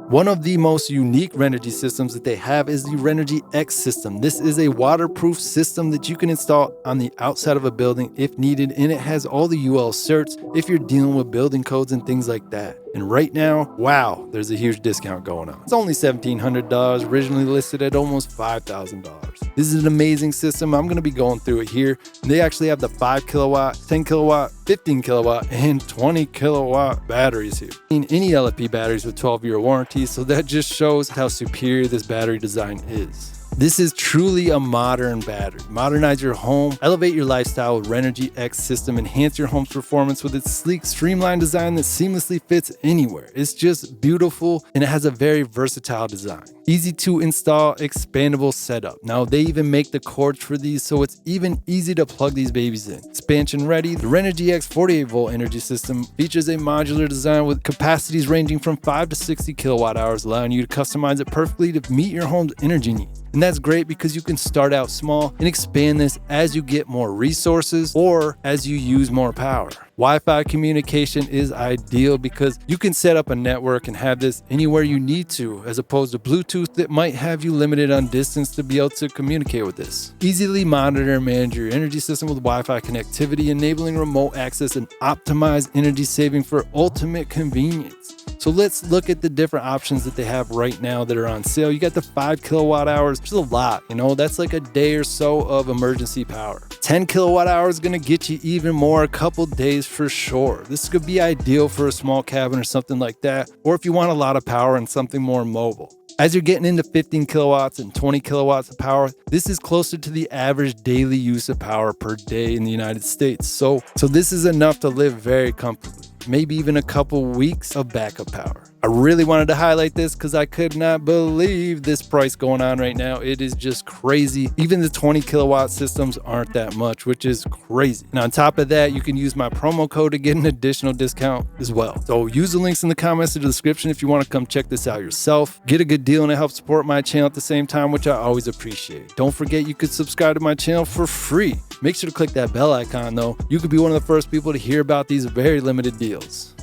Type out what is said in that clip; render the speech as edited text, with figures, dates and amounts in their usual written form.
One of the most unique RENOGY systems that they have is the RENOGY X system. This is a waterproof system that you can install on the outside of a building if needed, and it has all the UL certs if you're dealing with building codes and things like that. And right now, wow, there's a huge discount going on. It's only $1,700, originally listed at almost $5,000. This is an amazing system. I'm gonna be going through it here. And they actually have the 5 kilowatt, 10 kilowatt, 15 kilowatt, and 20 kilowatt batteries here. Any LFP batteries with 12-year warranties, so that just shows how superior this battery design is. This is truly a modern battery. Modernize your home, elevate your lifestyle with RENOGY X system, enhance your home's performance with its sleek, streamlined design that seamlessly fits anywhere. It's just beautiful, and it has a very versatile design. Easy to install, expandable setup. Now they even make the cords for these, so it's even easy to plug these babies in. Expansion ready, the RENOGY X 48 volt energy system features a modular design with capacities ranging from 5 to 60 kilowatt hours, allowing you to customize it perfectly to meet your home's energy needs. And that's great because you can start out small and expand this as you get more resources or as you use more power. Wi-Fi communication is ideal because you can set up a network and have this anywhere you need to, as opposed to Bluetooth that might have you limited on distance to be able to communicate with this. Easily monitor and manage your energy system with Wi-Fi connectivity, enabling remote access and optimized energy saving for ultimate convenience. So let's look at the different options that they have right now that are on sale. You got the 5 kilowatt hours, which is a lot, that's like a day or so of emergency power. 10 kilowatt hours is gonna get you even more, a couple days for sure. This could be ideal for a small cabin or something like that, or if you want a lot of power and something more mobile. As you're getting into 15 kilowatts and 20 kilowatts of power, this is closer to the average daily use of power per day in the United States. So this is enough to live very comfortably, maybe even a couple weeks of backup power. I really wanted to highlight this because I could not believe this price going on right now. It is just crazy. Even the 20 kilowatt systems aren't that much, which is crazy. And on top of that, you can use my promo code to get an additional discount as well. So use the links in the comments in the description if you want to come check this out yourself. Get a good deal and it helps support my channel at the same time, which I always appreciate. Don't forget you could subscribe to my channel for free. Make sure to click that bell icon though. You could be one of the first people to hear about these very limited deals.